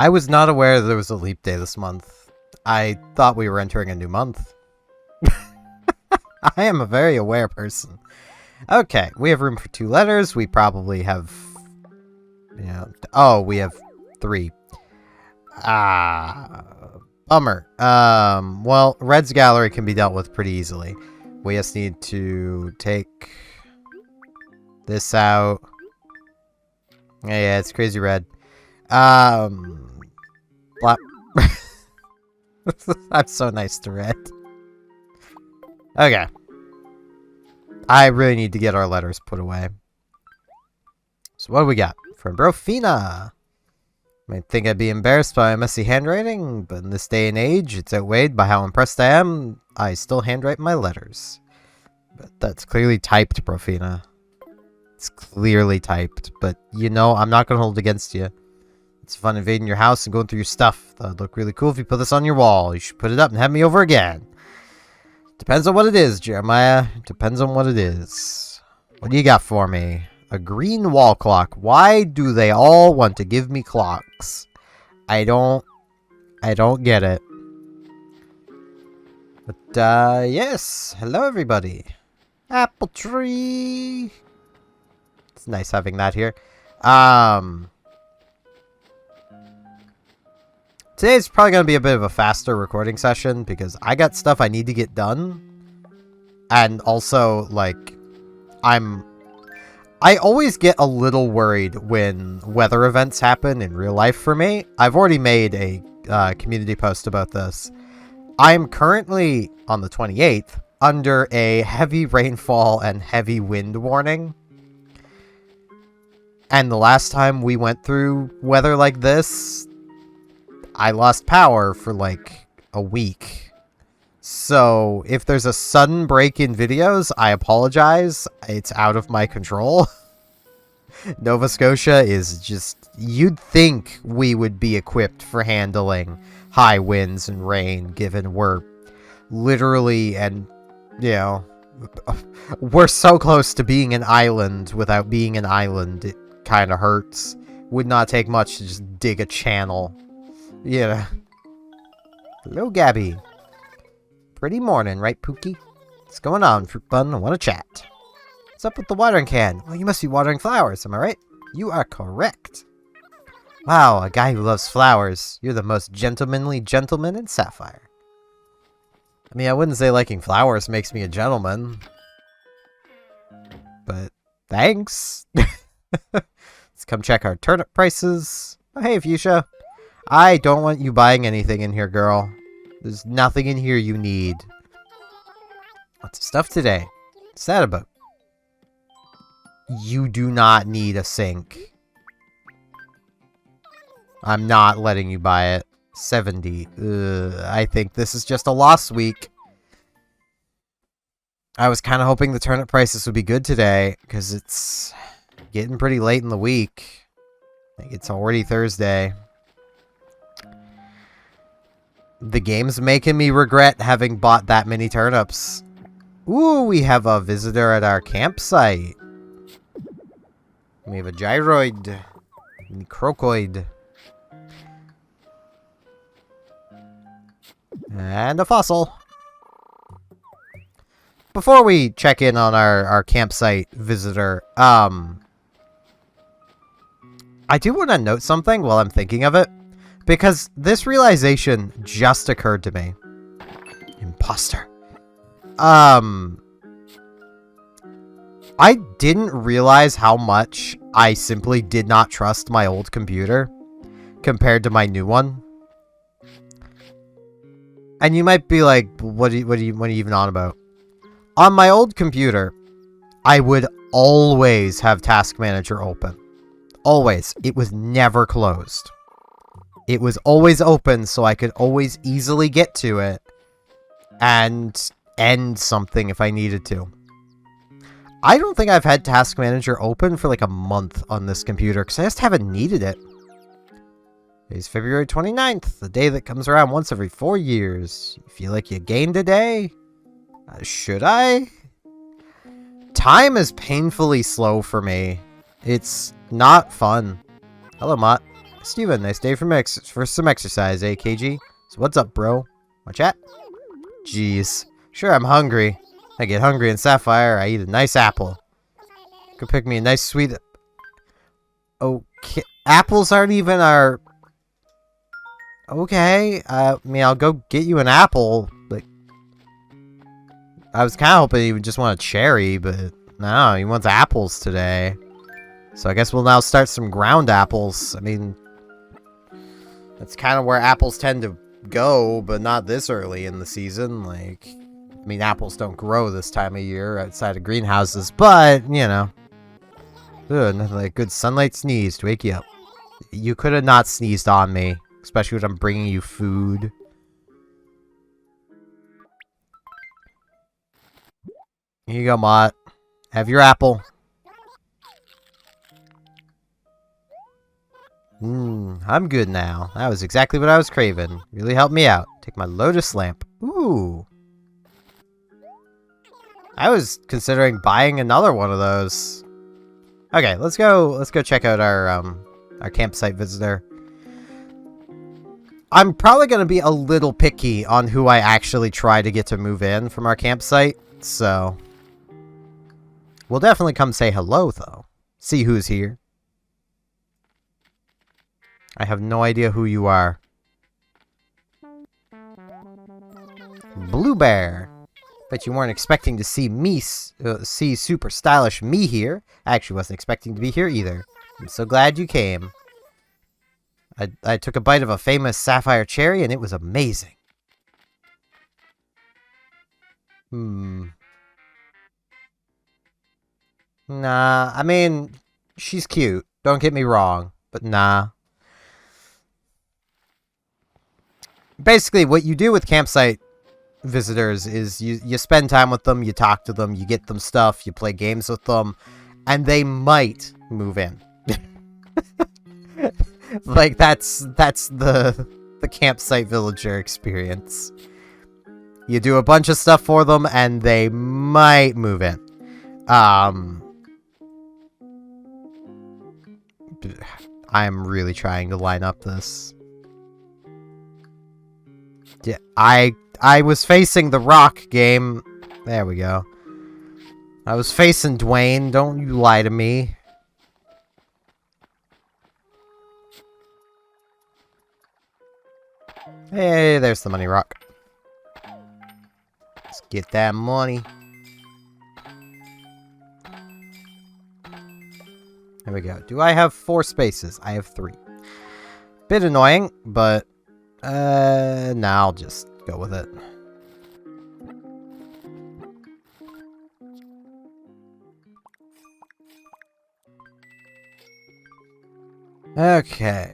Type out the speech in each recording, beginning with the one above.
I was not aware there was a leap day this month. I thought we were entering a new month. I am a very aware person. Okay, we have room for 2 letters. We probably have... oh, we have 3. Bummer. Well, Red's gallery can be dealt with pretty easily. We just need to take this out. Yeah, it's crazy red. Blap. I'm so nice to Red. Okay. I really need to get our letters put away. So what do we got? From Brofina. Might think I'd be embarrassed by my messy handwriting, but in this day and age, it's outweighed by how impressed I am. I still handwrite my letters. But that's clearly typed, Brofina. It's clearly typed, but you know, I'm not gonna hold it against you. It's fun invading your house and going through your stuff. That'd look really cool if you put this on your wall. You should put it up and have me over again. Depends on what it is, Jeremiah. Depends on what it is. What do you got for me? A green wall clock. Why do they all want to give me clocks? I don't get it. But, yes. Hello, everybody. Apple tree. It's nice having that here. Today's probably going to be a bit of a faster recording session because I got stuff I need to get done. And also, like, I always get a little worried when weather events happen in real life for me. I've already made a community post about this. I'm currently, on the 28th, under a heavy rainfall and heavy wind warning. And the last time we went through weather like this, I lost power for like a week. So if there's a sudden break in videos, I apologize. It's out of my control. Nova Scotia is just... You'd think we would be equipped for handling high winds and rain, given we're literally and, you know, we're so close to being an island without being an island. It kind of hurts. Would not take much to just dig a channel. Yeah. Hello, Gabby. Pretty morning, right, Pookie? What's going on, Fruit Bun? I want to chat. What's up with the watering can? Well, you must be watering flowers, am I right? You are correct. Wow, a guy who loves flowers. You're the most gentlemanly gentleman in Sapphire. I mean, I wouldn't say liking flowers makes me a gentleman. But, thanks. Let's come check our turnip prices. Oh, hey, Fuchsia. I don't want you buying anything in here, girl. There's nothing in here you need. Lots of stuff today. What's that about? You do not need a sink. I'm not letting you buy it. 70. I think this is just a lost week. I was kind of hoping the turnip prices would be good today, because it's getting pretty late in the week. I think it's already Thursday. The game's making me regret having bought that many turnips. Ooh, we have a visitor at our campsite. We have a gyroid. A crocoid. And a fossil. Before we check in on our campsite visitor, I do want to note something while I'm thinking of it. Because this realization just occurred to me. Imposter. I didn't realize how much I simply did not trust my old computer compared to my new one. And you might be like, what are you even on about? On my old computer, I would always have Task Manager open. Always. It was never closed. It was always open, so I could always easily get to it and end something if I needed to. I don't think I've had Task Manager open for like a month on this computer, because I just haven't needed it. Today's February 29th, the day that comes around once every 4 years. You feel like you gained a day? Should I? Time is painfully slow for me. It's not fun. Hello, Mott. Steven, nice day for some exercise, eh, KG? So what's up, bro? Want chat? Jeez. Sure, I'm hungry. I get hungry in Sapphire, I eat a nice apple. Go pick me a nice sweet... Okay. Apples aren't even our... Okay. I mean, I'll go get you an apple, but... I was kind of hoping he would just want a cherry, but... No, he wants apples today. So I guess we'll now start some ground apples. I mean... That's kind of where apples tend to go, but not this early in the season. Like... I mean, apples don't grow this time of year outside of greenhouses, but, you know. Ugh, nothing like a good sunlight sneeze to wake you up. You could have not sneezed on me, especially when I'm bringing you food. Here you go, Mott. Have your apple. I'm good now. That was exactly what I was craving. Really helped me out. Take my lotus lamp. Ooh. I was considering buying another one of those. Okay, let's go check out our campsite visitor. I'm probably going to be a little picky on who I actually try to get to move in from our campsite, so we'll definitely come say hello though. See who's here. I have no idea who you are. Blue Bear. Bet you weren't expecting to see me, see super stylish me here. I actually wasn't expecting to be here either. I'm so glad you came. I took a bite of a famous sapphire cherry and it was amazing. Nah, I mean, she's cute. Don't get me wrong, but nah. Basically, what you do with campsite visitors is you spend time with them, you talk to them, you get them stuff, you play games with them, and they might move in. Like that's the campsite villager experience. You do a bunch of stuff for them and they might move in. I'm really trying to line up this. Yeah, I was facing the rock game. There we go. I was facing Dwayne. Don't you lie to me. Hey, there's the money rock. Let's get that money. There we go. Do I have 4 spaces? I have 3. Bit annoying, but nah, I'll just go with it. Okay.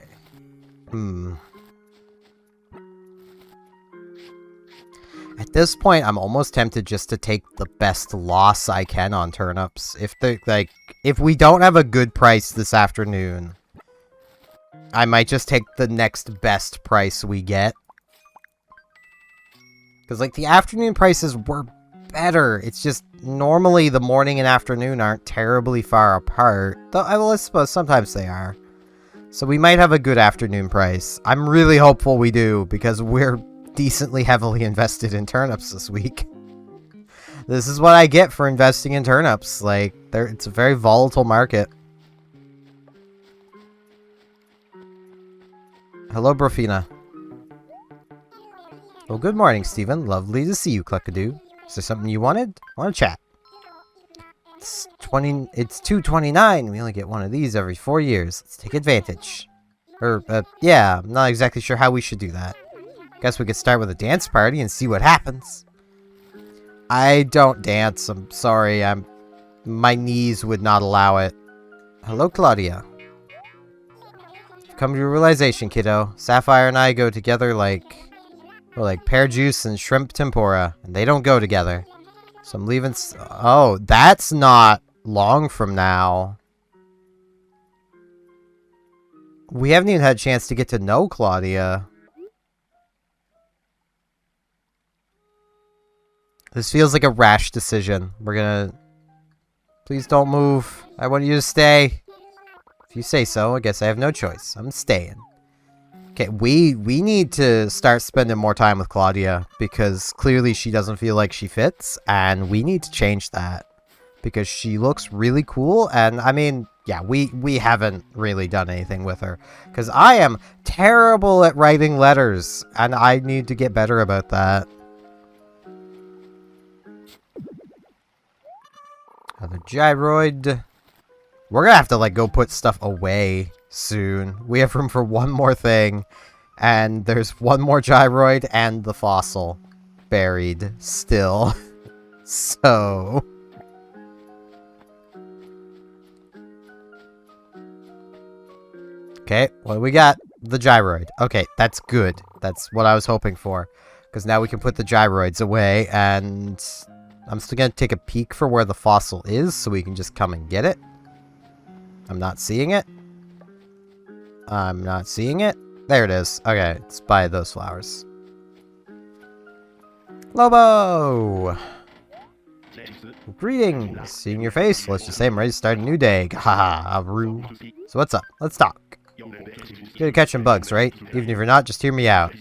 At this point, I'm almost tempted just to take the best loss I can on turnips. If we don't have a good price this afternoon, I might just take the next best price we get. Because, like, the afternoon prices were better. It's just, normally the morning and afternoon aren't terribly far apart. Though, I suppose sometimes they are. So we might have a good afternoon price. I'm really hopeful we do, because we're decently heavily invested in turnips this week. This is what I get for investing in turnips. Like, it's a very volatile market. Hello, Brofina. Well, good morning, Stephen. Lovely to see you, Cluckadoo. Is there something you wanted? Want to chat? It's 229. We only get one of these every 4 years. Let's take advantage. Yeah, I'm not exactly sure how we should do that. Guess we could start with a dance party and see what happens. I don't dance. I'm sorry. My knees would not allow it. Hello, Claudia. come to a realization, kiddo. Sapphire and I go together like... We're like pear juice and shrimp tempura. And they don't go together. So I'm leaving... Oh, that's not long from now. We haven't even had a chance to get to know Claudia. This feels like a rash decision. We're gonna... Please don't move. I want you to stay. If you say so, I guess I have no choice. I'm staying. Okay, we need to start spending more time with Claudia, because clearly she doesn't feel like she fits, and we need to change that. Because she looks really cool, and I mean, yeah, we haven't really done anything with her. Because I am terrible at writing letters, and I need to get better about that. Another gyroid. We're gonna have to, like, go put stuff away soon. We have room for one more thing. And there's one more gyroid and the fossil buried still. So... Okay, what do we got? The gyroid. Okay, that's good. That's what I was hoping for. Because now we can put the gyroids away, and... I'm still gonna take a peek for where the fossil is, so we can just come and get it. I'm not seeing it. I'm not seeing it. There it is. Okay, it's by those flowers. Lobo! Greetings! Seeing your face, let's just say I'm ready to start a new day. Haha, Aru. So what's up? Let's talk. Good at catching bugs, right? Even if you're not, just hear me out.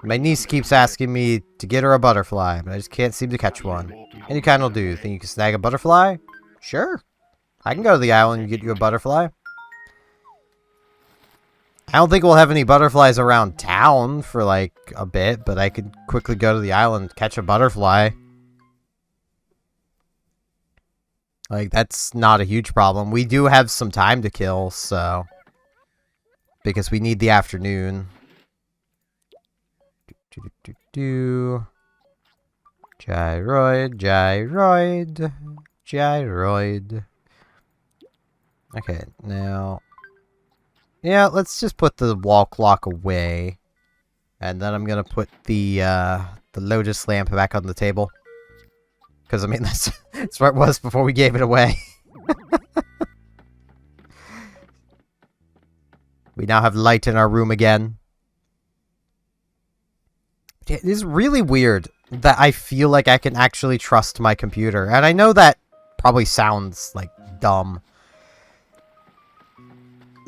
My niece keeps asking me to get her a butterfly, but I just can't seem to catch one. Any kind will do. Think you can snag a butterfly? Sure. I can go to the island and get you a butterfly. I don't think we'll have any butterflies around town for, like, a bit, but I could quickly go to the island, catch a butterfly. Like, that's not a huge problem. We do have some time to kill, so... Because we need the afternoon. Gyroid, gyroid, gyroid. Okay, now... Yeah, let's just put the wall clock away. And then I'm gonna put the lotus lamp back on the table. Because, I mean, that's where it was before we gave it away. We now have light in our room again. It is really weird that I feel like I can actually trust my computer. And I know that probably sounds, like, dumb.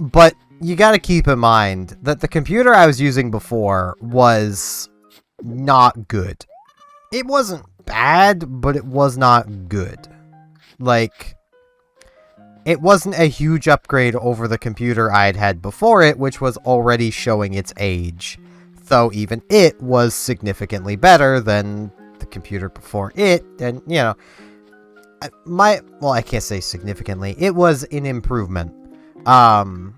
But you gotta keep in mind that the computer I was using before was not good. It wasn't bad, but it was not good. Like, it wasn't a huge upgrade over the computer I'd had before it, which was already showing its age. Though even it was significantly better than the computer before it, and, you know, well, I can't say significantly. It was an improvement. And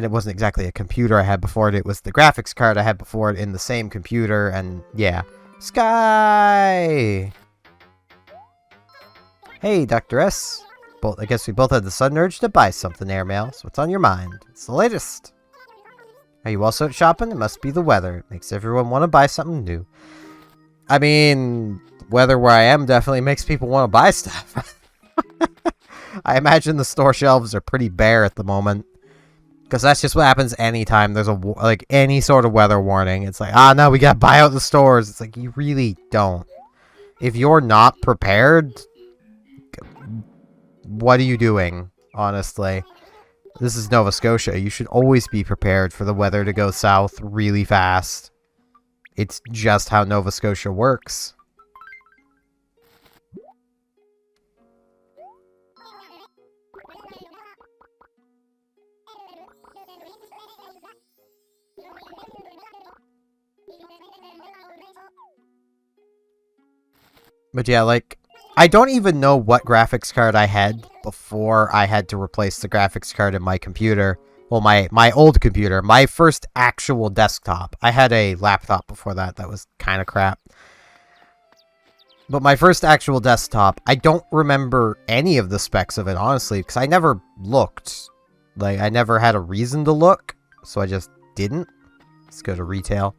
it wasn't exactly a computer I had before it. It was the graphics card I had before it in the same computer, and yeah. Sky! Hey, Dr. S. I guess we both had the sudden urge to buy something, airmail. So what's on your mind? It's the latest. Are you also out shopping? It must be the weather. It makes everyone want to buy something new. I mean, weather where I am definitely makes people want to buy stuff. I imagine the store shelves are pretty bare at the moment. Because that's just what happens anytime there's like any sort of weather warning. It's like, ah, no, we gotta buy out the stores. It's like, you really don't. If you're not prepared, what are you doing, honestly? This is Nova Scotia. You should always be prepared for the weather to go south really fast. It's just how Nova Scotia works. But yeah, like, I don't even know what graphics card I had before I had to replace the graphics card in my computer. Well, my old computer. My first actual desktop. I had a laptop before that. That was kind of crap. But my first actual desktop, I don't remember any of the specs of it, honestly, because I never looked. Like, I never had a reason to look. so I just didn't. Let's go to retail.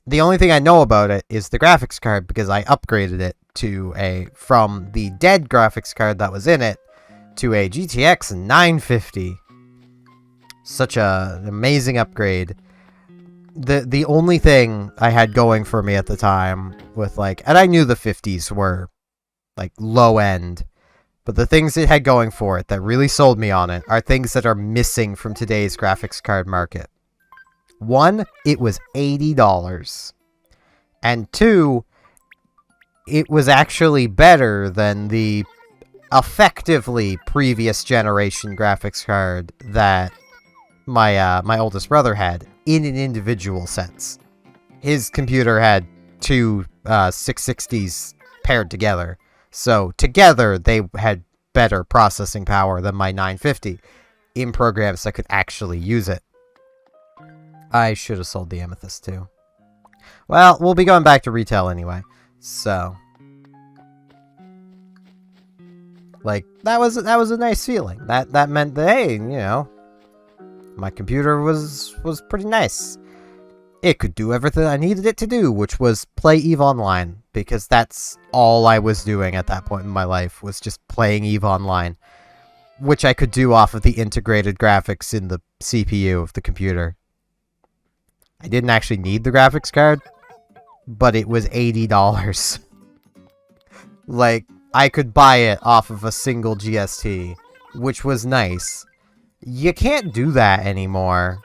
The only thing I know about it is the graphics card because I upgraded it to from the dead graphics card that was in it to a GTX 950. Such an amazing upgrade. The only thing I had going for me at the time with and I knew the 50s were low end, but the things it had going for it that really sold me on it are things that are missing from today's graphics card market. One, it was $80. And two, it was actually better than the effectively previous generation graphics card that my oldest brother had in an individual sense. His computer had two 660s paired together. So together they had better processing power than my 950 in programs that could actually use it. I should have sold the Amethyst too. Well, we'll be going back to retail anyway. So that was a nice feeling. That meant that, hey, my computer was pretty nice. It could do everything I needed it to do, which was play EVE Online, because that's all I was doing at that point in my life, was just playing EVE Online, which I could do off of the integrated graphics in the CPU of the computer. I didn't actually need the graphics card, but it was $80. I could buy it off of a single GST, which was nice. You can't do that anymore.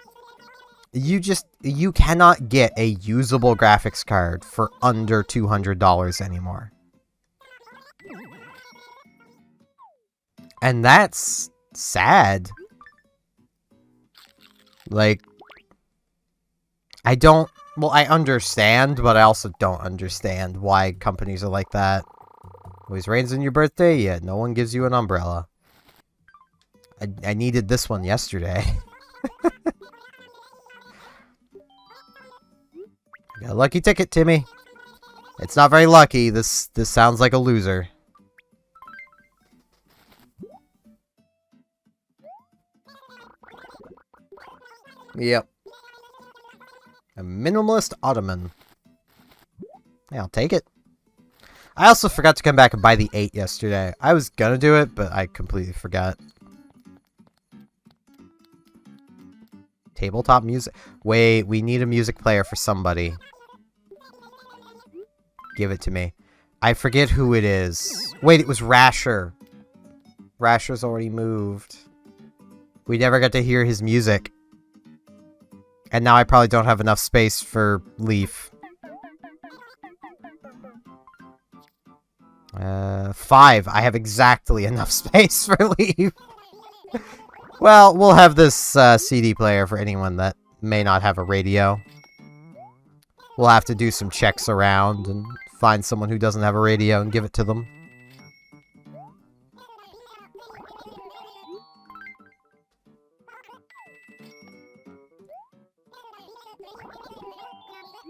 You cannot get a usable graphics card for under $200 anymore. And that's sad. I understand, but I also don't understand why companies are like that. Always rains on your birthday? Yeah, no one gives you an umbrella. I needed this one yesterday. Got a lucky ticket, Timmy. It's not very lucky. This sounds like a loser. Yep. A minimalist ottoman. Yeah, I'll take it. I also forgot to come back and buy the 8 yesterday. I was gonna do it, but I completely forgot. Tabletop music. Wait, we need a music player for somebody. Give it to me. I forget who it is. Wait, it was Rasher. Rasher's already moved. We never got to hear his music. And now I probably don't have enough space for Leaf. 5. I have exactly enough space for Leaf. Well, we'll have this CD player for anyone that may not have a radio. We'll have to do some checks around and find someone who doesn't have a radio and give it to them.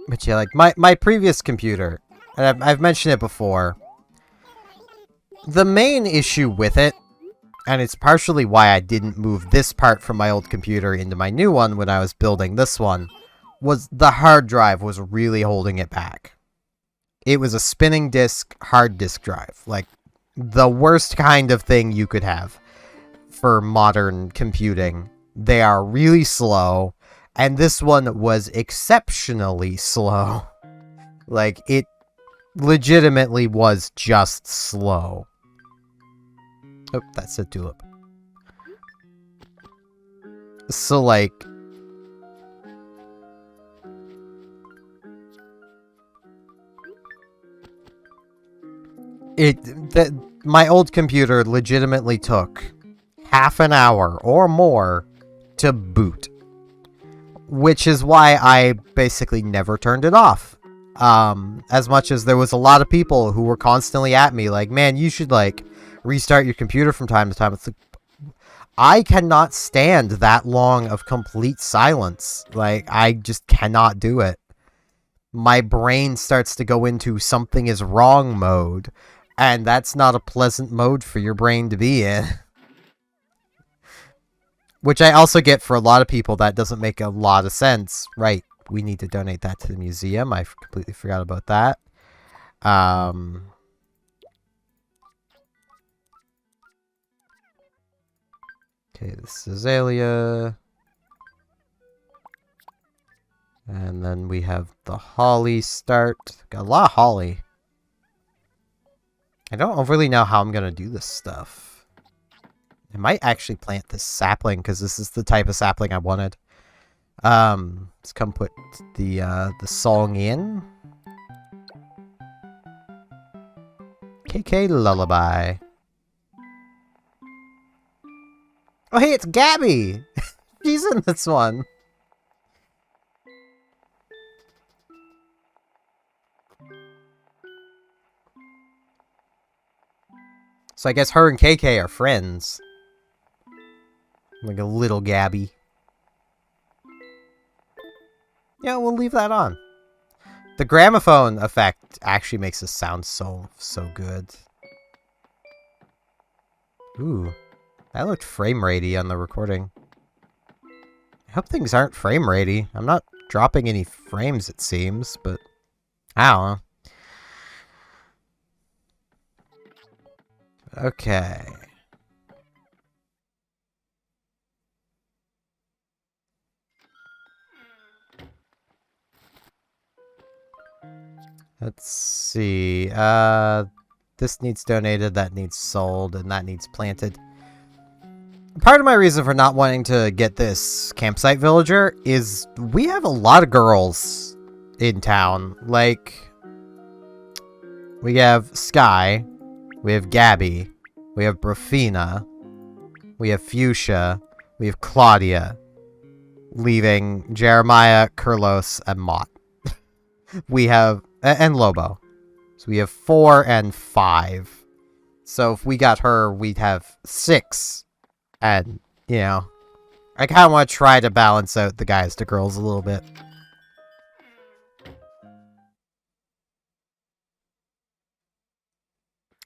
But yeah, my previous computer, and I've mentioned it before, the main issue with it, and it's partially why I didn't move this part from my old computer into my new one when I was building this one, was the hard drive was really holding it back. It was a spinning disk hard disk drive. The worst kind of thing you could have for modern computing. They are really slow, and this one was exceptionally slow. It legitimately was just slow. Oh, that said tulip. So, my old computer legitimately took half an hour or more to boot. Which is why I basically never turned it off. As much as there was a lot of people who were constantly at me man, you should restart your computer from time to time. It's I cannot stand that long of complete silence. I just cannot do it. My brain starts to go into something is wrong mode, and that's not a pleasant mode for your brain to be in. Which I also get for a lot of people that doesn't make a lot of sense. Right, we need to donate that to the museum. I completely forgot about that. Okay, this is Azalea. And then we have the holly start. Got a lot of holly. I don't really know how I'm going to do this stuff. I might actually plant this sapling because this is the type of sapling I wanted. Let's come put the song in. KK Lullaby. Oh, hey, it's Gabby! She's in this one. So I guess her and KK are friends. Like a little Gabby. Yeah, we'll leave that on. The gramophone effect actually makes this sound so good. Ooh. That looked frame ratey on the recording. I hope things aren't frame ratey. I'm not dropping any frames, it seems, but I don't know. Okay. Let's see. This needs donated, that needs sold, and that needs planted. Part of my reason for not wanting to get this campsite villager is we have a lot of girls in town. Like, we have Sky, we have Gabby, we have Brafina, we have Fuchsia, we have Claudia, leaving Jeremiah, Kurlos, and Mott. We have, and Lobo. So we have 4 and 5. So if we got her, we'd have 6. And, you know, I kind of want to try to balance out the guys to girls a little bit.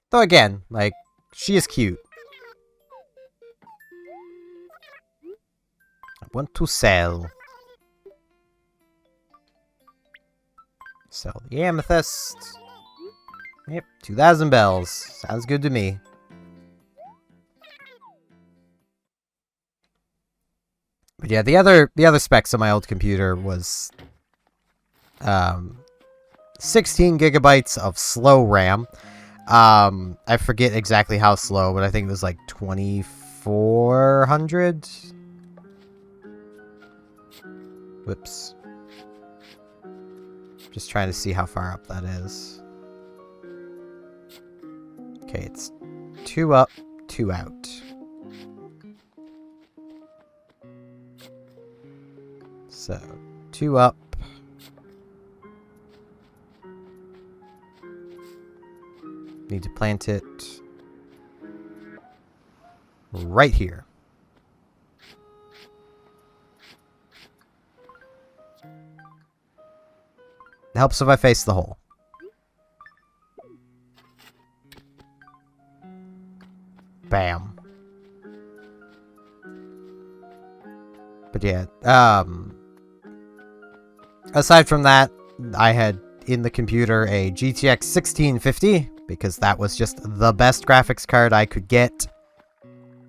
Though again, like, she is cute. I want to sell. Sell the amethyst. Yep, 2,000 bells. Sounds good to me. But yeah, the other specs on my old computer was 16 gigabytes of slow RAM. I forget exactly how slow, but I think it was like 2400. Whoops. Just trying to see how far up that is. Okay, it's 2 up, 2 out. So, 2 up. Need to plant it right here. It helps if I face the hole. Bam. But yeah, aside from that, I had in the computer a GTX 1650 because that was just the best graphics card I could get.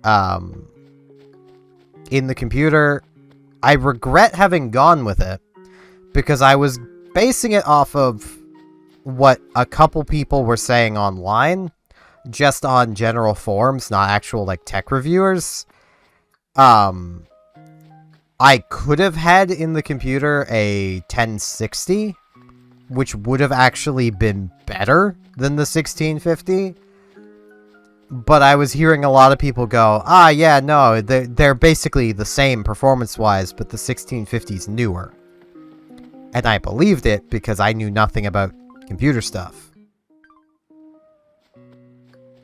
In the computer, I regret having gone with it because I was basing it off of what a couple people were saying online, just on general forums, not actual like tech reviewers. I could have had in the computer a 1060, which would have actually been better than the 1650. But I was hearing a lot of people go, ah, yeah, no, they're basically the same performance-wise, but the 1650's newer. And I believed it because I knew nothing about computer stuff.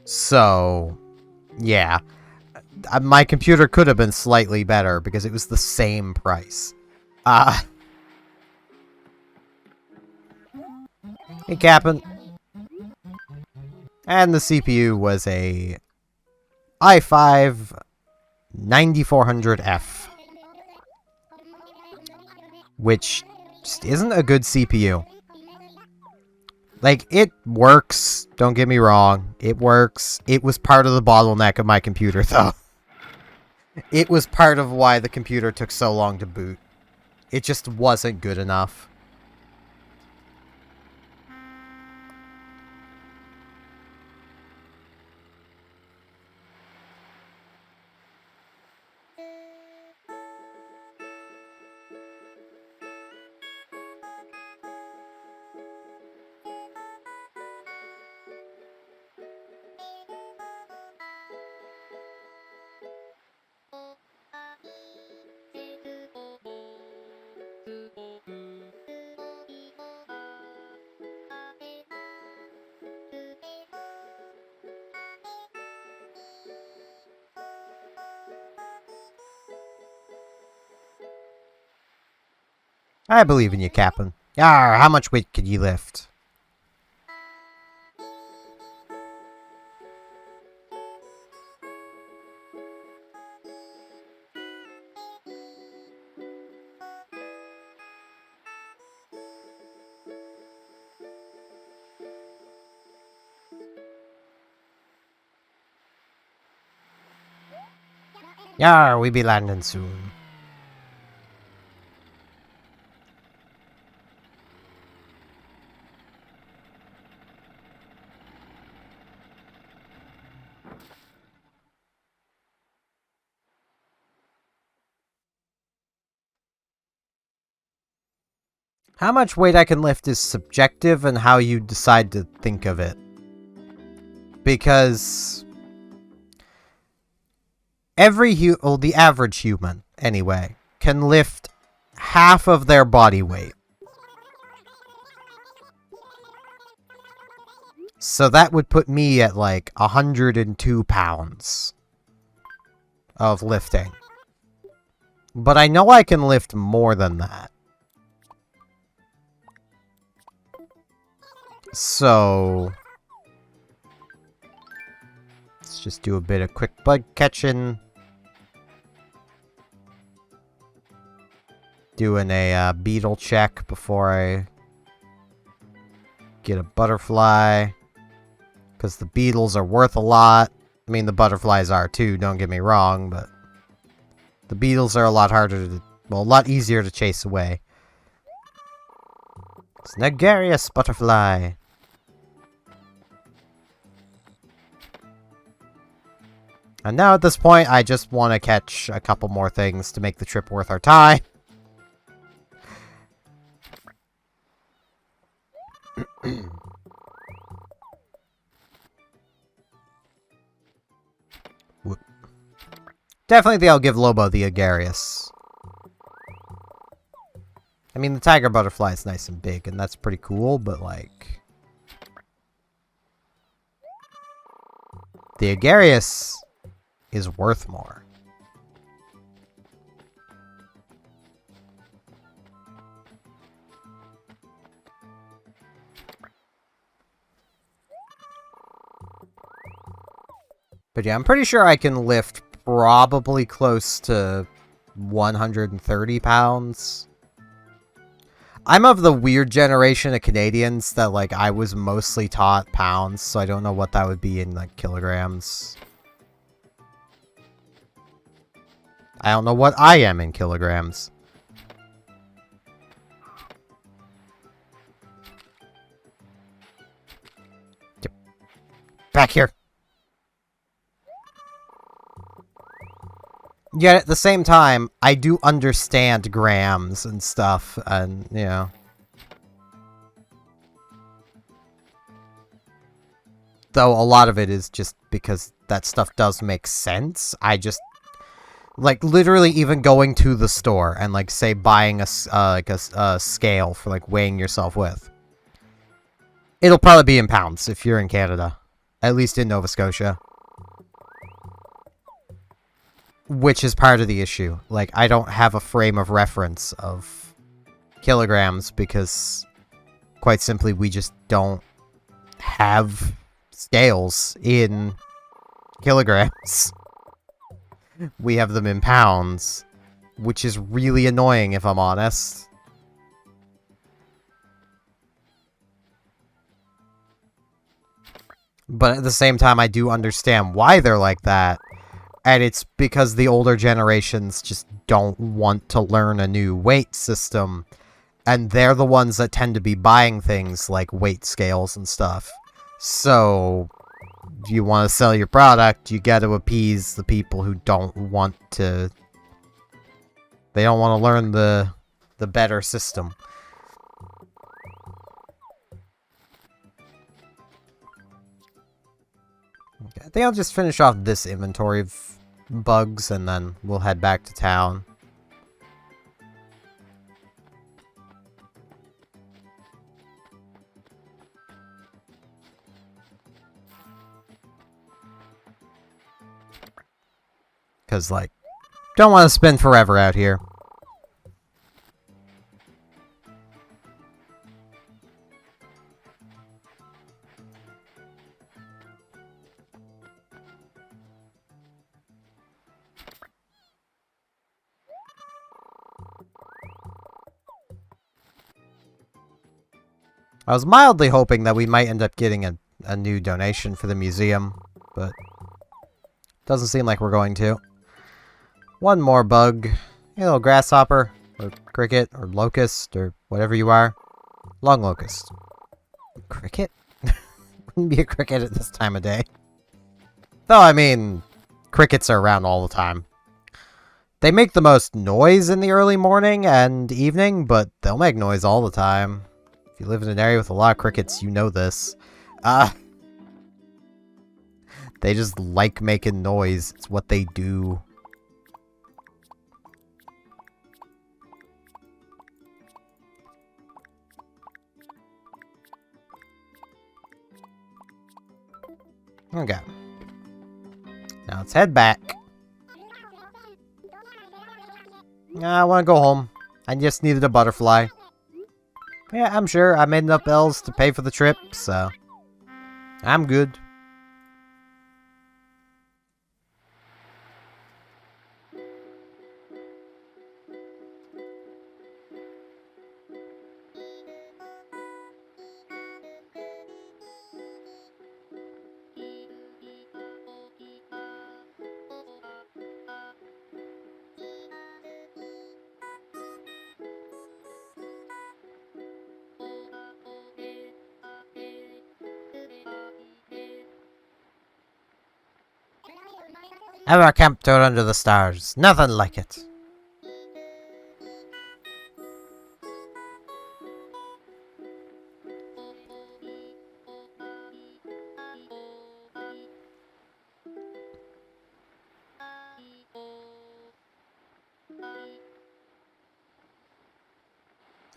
So, yeah. My computer could have been slightly better because it was the same price. Hey, Captain. And the CPU was a i5 9400F. Which just isn't a good CPU. Like, it works, don't get me wrong, it works. It was part of the bottleneck of my computer, though. It was part of why the computer took so long to boot. It just wasn't good enough. I believe in you, Captain. Yar, how much weight could you lift? Yar, we be landing soon. How much weight I can lift is subjective and how you decide to think of it. Because the average human, anyway, can lift half of their body weight. So that would put me at like 102 pounds of lifting. But I know I can lift more than that. So let's just do a bit of quick bug catching. Doing a beetle check before I get a butterfly. Because the beetles are worth a lot. I mean, the butterflies are too, don't get me wrong, but the beetles are a lot harder to, well, a lot easier to chase away. Snagarius butterfly. And now at this point, I just want to catch a couple more things to make the trip worth our time. Definitely think I'll give Lobo the Agarius. I mean, the tiger butterfly is nice and big, and that's pretty cool, but like... the Agarius is worth more. But yeah, I'm pretty sure I can lift probably close to 130 pounds. I'm of the weird generation of Canadians that, like, I was mostly taught pounds, so I don't know what that would be in, like, kilograms. I don't know what I am in kilograms. Get back here. Yet at the same time, I do understand grams and stuff, and, you know. Though a lot of it is just because that stuff does make sense. I just, like, literally even going to the store and, like, say, buying a scale for, like, weighing yourself with. It'll probably be in pounds if you're in Canada. At least in Nova Scotia. Which is part of the issue. Like, I don't have a frame of reference of kilograms because, quite simply, we just don't have scales in kilograms. we have them in pounds, which is really annoying if I'm honest. But at the same time, I do understand why they're like that. And it's because the older generations just don't want to learn a new weight system. And they're the ones that tend to be buying things like weight scales and stuff. So, if you want to sell your product, you got to appease the people who don't want to... They don't want to learn the better system. Okay, I think I'll just finish off this inventory of bugs, and then we'll head back to town. Because, like, don't want to spend forever out here. I was mildly hoping that we might end up getting a new donation for the museum, but doesn't seem like we're going to. One more bug. You little grasshopper, or cricket, or locust, or whatever you are. Long locust. Cricket? Wouldn't be a cricket at this time of day. Though, I mean, crickets are around all the time. They make the most noise in the early morning and evening, but they'll make noise all the time. If you live in an area with a lot of crickets, you know this. They just like making noise. It's what they do. Okay. Now let's head back. I want to go home. I just needed a butterfly. Yeah, I'm sure I made enough bells to pay for the trip, so I'm good. Ever camped out under the stars. Nothing like it.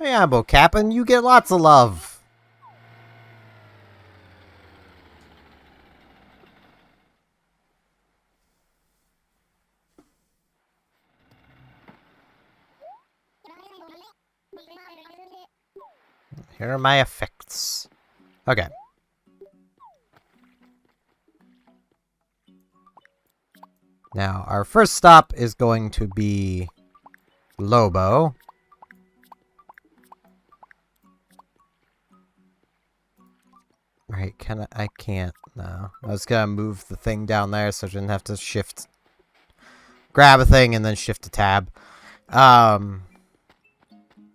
Hey, Amiibo Cap'n, you get lots of love. Here are my effects. Okay. Now, our first stop is going to be Lobo. Right, I can't, no. I was gonna move the thing down there so I didn't have to shift, grab a thing and then shift a tab.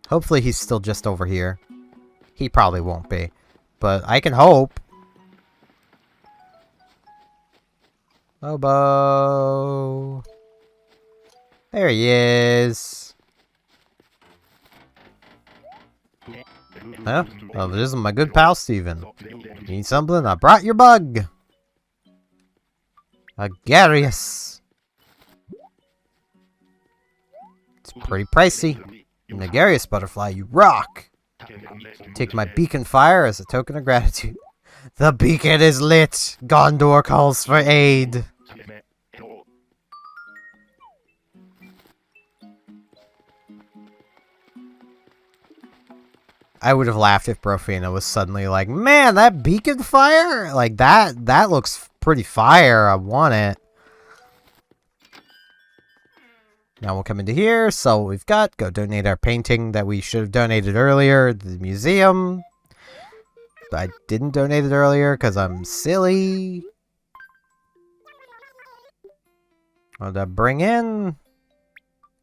Hopefully he's still just over here. He probably won't be, but I can hope. Lobo. There he is. Huh? Oh, this is my good pal, Steven. Need something? I brought your bug. Agarius. It's pretty pricey. An Agarius butterfly, you rock. Take my beacon fire as a token of gratitude. The beacon is lit. Gondor calls for aid. I would have laughed if Brofina was suddenly like, man, that beacon fire? Like, that looks pretty fire. I want it. Now we'll come into here, sell what we've got, go donate our painting that we should have donated earlier to the museum. I didn't donate it earlier because I'm silly. What to bring in?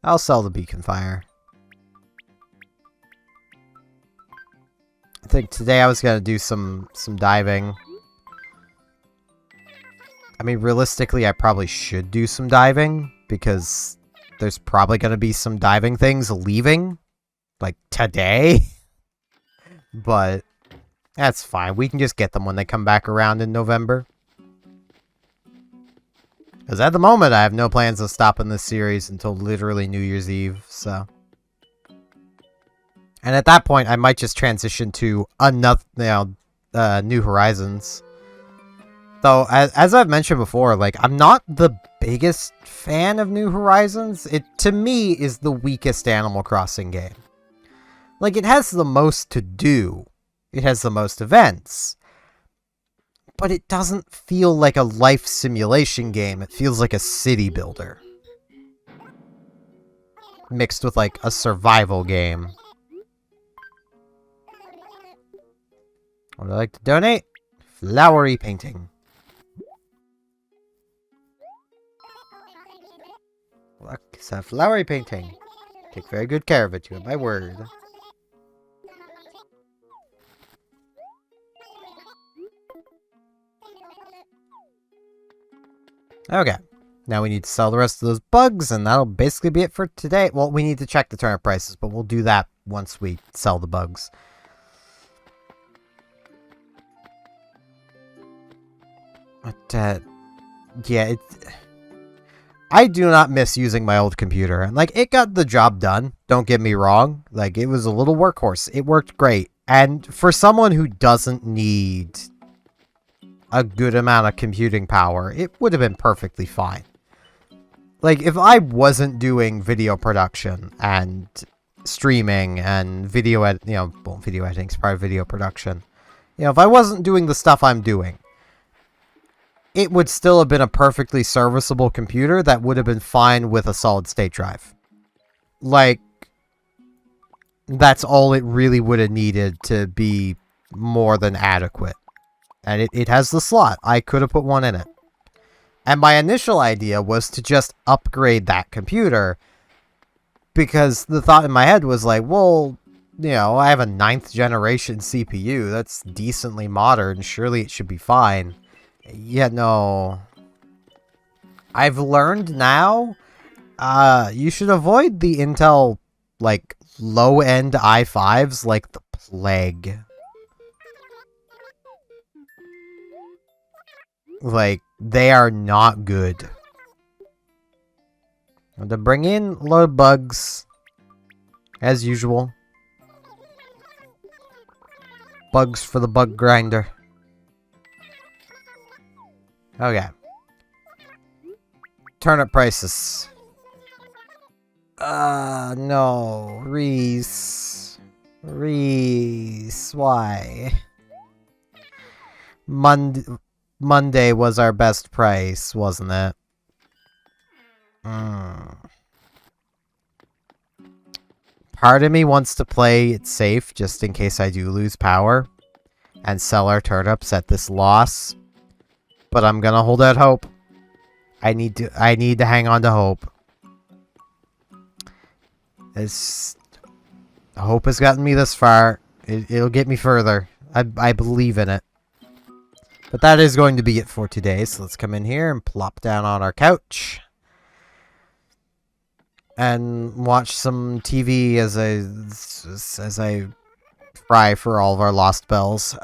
I'll sell the beacon fire. I think today I was going to do some diving. I mean, realistically, I probably should do some diving because there's probably going to be some diving things leaving, like, today. But that's fine. We can just get them when they come back around in November. Because at the moment, I have no plans of stopping this series until literally New Year's Eve, so. And at that point, I might just transition to another, New Horizons. Though, as I've mentioned before, like, I'm not the biggest fan of New Horizons. It, to me, is the weakest Animal Crossing game. Like, it has the most to do. It has the most events. But it doesn't feel like a life simulation game. It feels like a city builder. Mixed with, like, a survival game. What would I like to donate? Flowery painting. Look, it's a flowery painting. Take very good care of it, you have my word. Okay. Now we need to sell the rest of those bugs, and that'll basically be it for today. Well, we need to check the turnip prices, but we'll do that once we sell the bugs. But, yeah, I do not miss using my old computer. And, like, it got the job done. Don't get me wrong. Like, it was a little workhorse. It worked great. And for someone who doesn't need a good amount of computing power, it would have been perfectly fine. Like, if I wasn't doing video production and streaming and video editing is part of video production. If I wasn't doing the stuff I'm doing, it would still have been a perfectly serviceable computer that would have been fine with a solid-state drive. Like, that's all it really would have needed to be more than adequate. And it has the slot. I could have put one in it. And my initial idea was to just upgrade that computer, because the thought in my head was like, well, I have a 9th generation CPU. That's decently modern. Surely it should be fine. Yeah, no. I've learned now, you should avoid the Intel, like, low-end i5s like the plague. Like, they are not good. And to bring in a load of bugs, as usual. Bugs for the bug grinder. Okay. Turnip prices. No. Reese, why? Monday was our best price, wasn't it? Part of me wants to play it safe, just in case I do lose power, and sell our turnips at this loss. But I'm gonna hold out hope. I need to hang on to hope. Hope has gotten me this far. It'll get me further. I believe in it. But that is going to be it for today. So let's come in here and plop down on our couch. And watch some TV as I try for all of our lost bells.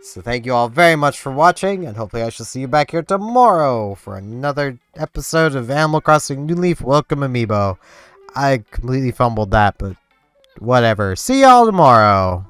So thank you all very much for watching, and hopefully I shall see you back here tomorrow for another episode of Animal Crossing New Leaf Welcome Amiibo. I completely fumbled that, but whatever. See y'all tomorrow!